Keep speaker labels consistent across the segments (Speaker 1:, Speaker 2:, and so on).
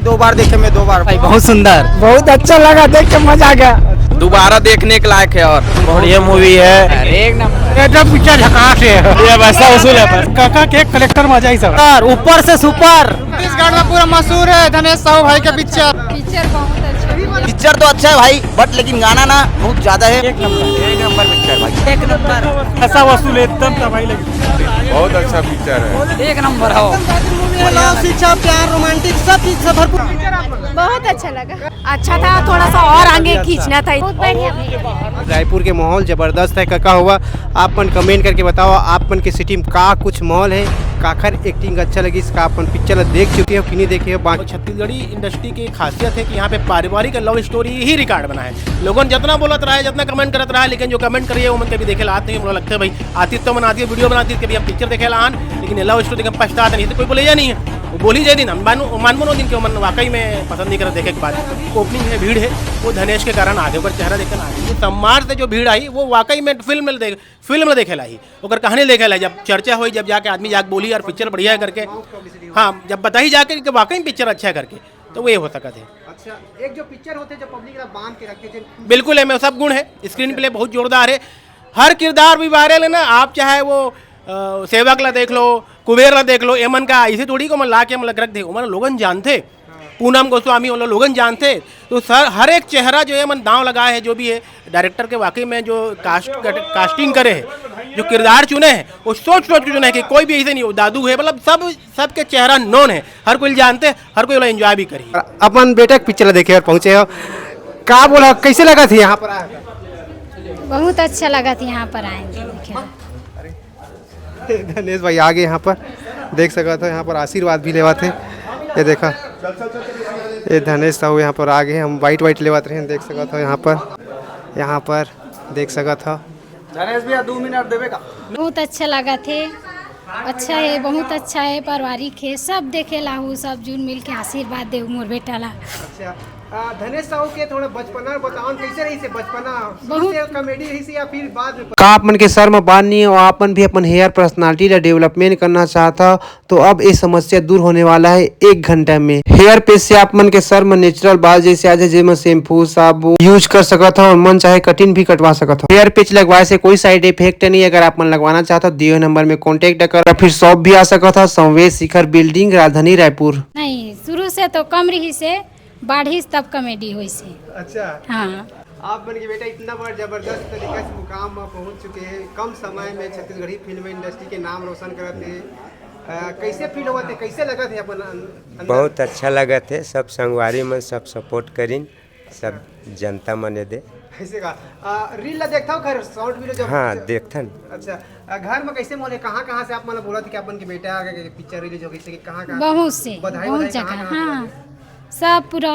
Speaker 1: 2 बार देखे मैं 2 बार
Speaker 2: भाई बहुत सुंदर,
Speaker 3: बहुत अच्छा लगा, देख के मजा आ गया।
Speaker 1: दोबारा देखने के लायक है और
Speaker 2: बढ़िया मूवी है, एक नंबर
Speaker 3: एकदम पिक्चर झकास है।
Speaker 2: ये पैसा वसूल है पर
Speaker 3: काका केक कलेक्टर मजा ही सब।
Speaker 2: ऊपर से सुपर।
Speaker 3: छत्तीसगढ़ में पूरा मशहूर है धनेश साहू भाई का पिक्चर।
Speaker 4: बहुत अच्छा
Speaker 1: पिक्चर तो अच्छा है भाई, बट लेकिन गाना ना बहुत ज्यादा है। एक नंबर पिक्चर भाई, एक नंबर।
Speaker 3: पैसा वसूल एकदम तबाही लगी।
Speaker 5: बहुत अच्छा पिक्चर है,
Speaker 2: एक नंबर हो।
Speaker 3: शिक्षा, प्यार, रोमांटिक सब चीज से भरपूर।
Speaker 4: बहुत अच्छा लगा, अच्छा था, थोड़ा सा और आगे खींचना था। बहुत बढ़िया।
Speaker 6: रायपुर के माहौल जबरदस्त है। काका हुआ आपन कमेंट करके बताओ आपन के सिटी में का कुछ माहौल है, काखर एक्टिंग अच्छा लगी, इसका आपन पिक्चर देख चुके हो कि नहीं देखे हो।
Speaker 7: छत्तीसगढ़ी इंडस्ट्री की खासियत है कि यहाँ पे पारिवारिक लव स्टोरी ही रिकॉर्ड बना है। लोगों ने जितना बोलत रहा है, जितना कमेंट करत रहा है, लेकिन जो कमेंट करिए वो मन कभी देखे लात नहीं। मुझे लगता है भाई आती तो बनाती है, वीडियो बनाती है, कभी हम पिक्चर देखे लान, लेकिन लव स्टोरी हम पछताते नहीं, तो कोई बोले नहीं है वो बोली जाए दिन मानमनो दिन के मन वाकई में पसंद नहीं कर देखे के बाद। ओपनिंग है, भीड़ है, वो धनेश के कारण आगे ओकर चेहरा देखकर आगे सम्मान से जो भीड़ आई वो वाकई में फिल्म में देखे लाई, ओकर कहानी देखे लाई। जब चर्चा हुई, जब जाके आदमी जाके बोली यार पिक्चर बढ़िया है करके, हाँ जब बताई जाके कि वाकई पिक्चर अच्छा है करके, तो वो ये हो सका थे।
Speaker 6: अच्छा, एक जो पिक्चर होते जो पब्लिक बांध के रखे थे,
Speaker 7: बिल्कुल है, मैं सब गुण है, स्क्रीन प्ले बहुत जोरदार है, हर किरदार भी वायरल है ना। आप चाहे वो सेवक ला देख लो, कुबेर ला देख लो, एमन का इसे थोड़ी को मन ला के मतलब रख दे, मन लोगन जानते, पूनम गोस्वामी वाला लोगन जानते। तो सर हर एक चेहरा जो है मन दांव लगाए है, जो भी है डायरेक्टर के वाकई में जो कास्टिंग करे है, जो किरदार चुने हैं वो सोच के चुने हैं कि कोई भी ऐसे नहीं हो, दादू है मतलब सबके चेहरा नोन है, हर कोई जानते, हर कोई एंजॉय भी करी।
Speaker 6: अपन बेटा पिक्चर देखे और पहुंचे हो, का बोला कैसे लगा थी यहाँ पर आया?
Speaker 4: बहुत अच्छा लगा था यहाँ पर आएंगे।
Speaker 6: धनेश भाई आगे यहाँ पर देख सका था, यहाँ पर आशीर्वाद भी लेवा थे। ये देखा, ये धनेश साहू यहाँ पर आगे हम वाइट लेवा रहे हैं, देख सका था यहाँ पर देख सका था।
Speaker 1: धनेश भैया 2 मिनट देवेगा।
Speaker 4: बहुत अच्छा लगा थे, अच्छा है, बहुत अच्छा है, पारिवारिक है, सब देखे लाहू, सब जुन मिल के आशीर्वाद दे मोर बेटा ला।
Speaker 6: अच्छा, धनेश साहू के थोड़ा बचपना बताओ, कैसे रही से बचपना,
Speaker 4: बहुत
Speaker 6: कॉमेडी रही से या फिर बाद में का अपन के सर में बात नहीं है और अपन भी अपन हेयर पर्सनालिटी ला डेवलपमेंट करना चाहता, तो अब ये समस्या दूर होने वाला है 1 घंटे में। हेयर पेज से आप मन के सर में नेचुरल बाल जैसे आज जिसमें शैम्पू साबुन यूज कर सकता और मन चाहे कटिंग भी कटवा सकता। हेयर पेज लगवाए से कोई साइड इफेक्ट नहीं, अगर आप मन लगवाना चाहता दिए नंबर में कॉन्टेक्ट कर, फिर शॉप भी आ सकता। संवेद शिखर बिल्डिंग, राजधानी रायपुर।
Speaker 4: नहीं, शुरू से तो कम रही से बाढ़ी तब कॉमेडी हुई से।
Speaker 6: अच्छा,
Speaker 4: हाँ,
Speaker 6: आप बन के बेटा इतना बड़ा जबरदस्त तरीके से मुकाम में पहुंच चुके हैं, कम समय में छत्तीसगढ़ी फिल्म इंडस्ट्री के नाम रोशन करते हैं। कैसे फील हुआ थे, कैसे लगा थे अपन अंदर?
Speaker 8: बहुत अच्छा लगा थे, सब संगवारी में सब सपोर्ट करीन, सब जनता मने दे।
Speaker 6: कैसे का रील ला देखता हूँ, घर शॉर्ट वीडियो जब
Speaker 8: हाँ देखथन।
Speaker 6: अच्छा, घर में कैसे मोले कहाँ से आप मैंने बोला था कि अपन के बेटा पिक्चर रिलीज हो गई, कहाँ
Speaker 4: बहुत से बहुत जगह, हाँ सब पूरा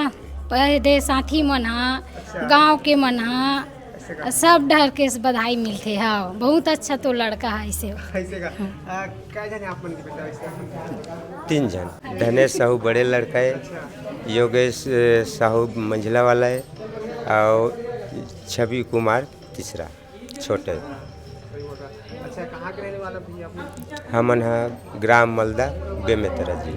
Speaker 4: दे साथी मन हा, गाँव के मन हा, सब डर के बधाई मिलते। हाँ बहुत अच्छा तो लड़का है ऐसे।
Speaker 6: क्या जाने आप मन के बेटा वैसे?
Speaker 8: 3 जन, धनेश साहू बड़े लड़का है, योगेश साहू मंझला वाला है, और छवि कुमार तीसरा छोटे।
Speaker 6: अच्छा, कहाँ के रहने वाला भैया आप?
Speaker 8: हमन हा ग्राम मलदा बेमेतरा जी।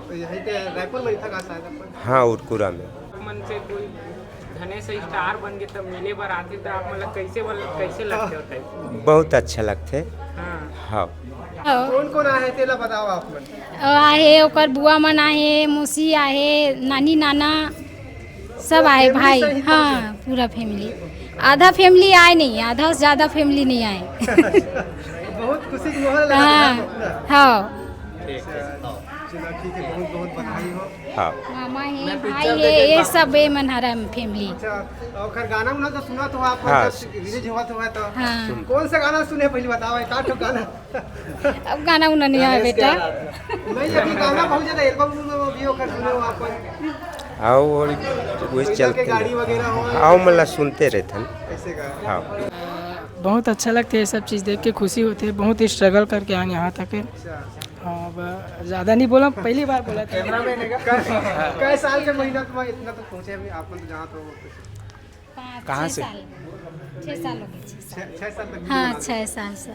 Speaker 6: यही पे रायपुर में था का शायद अपन?
Speaker 8: हाँ उरकुरा में।
Speaker 9: मन से कोई धनेश स्टार बन गए तब मिले बार आते तो आप मतलब कैसे लगते होता है?
Speaker 8: बहुत अच्छा लगते। हाँ,
Speaker 6: कौन आए तेला बताओ आप मन?
Speaker 4: आहे ओकर बुआ मन आहे, मौसी आहे, नानी नाना सब आए भाई। हाँ पूरा फैमिली, आधा फैमिली आए नहीं, आधा से ज़्यादा फैमिली नहीं आए।
Speaker 6: बहुत खुशी की माहौल लगा।
Speaker 4: हाँ
Speaker 6: ठीक है, बहुत बहुत बधाई हो।
Speaker 8: हाँ
Speaker 4: मामा है, भाई है, ये सब है मनहरा फैमिली।
Speaker 6: अच्छा, और खैर गाना उना तो सुना तो आप
Speaker 8: हाँ,
Speaker 6: रिलीज हुआ तो है तो
Speaker 4: हाँ।
Speaker 6: कौन सा गाना सुने पहले बताओ, एक आठ गाना।
Speaker 4: अब गाना उना नहीं आया बेटा,
Speaker 6: नहीं अभी गाना बहुत ज्यादा एल्बम में भी होकर सुने हो आप?
Speaker 8: आओ और वही चलते
Speaker 6: गाड़ी वगैरह हो,
Speaker 8: आओ मतलब सुनते रहते हैं।
Speaker 6: ऐसे का
Speaker 8: हाँ
Speaker 3: बहुत अच्छा लगता है, सब चीज़ देख के खुशी होती है। बहुत स्ट्रगल करके आए यहाँ तक है। हाँ, ज़्यादा नहीं बोला, पहली बार बोला था।
Speaker 6: कै साल के महीना तो इतना तो पहुँचे अभी आप तो जहाँ तो
Speaker 4: कहाँ से? 6 साल हो गए।
Speaker 6: 6 साल तक।
Speaker 4: हाँ 6 साल से।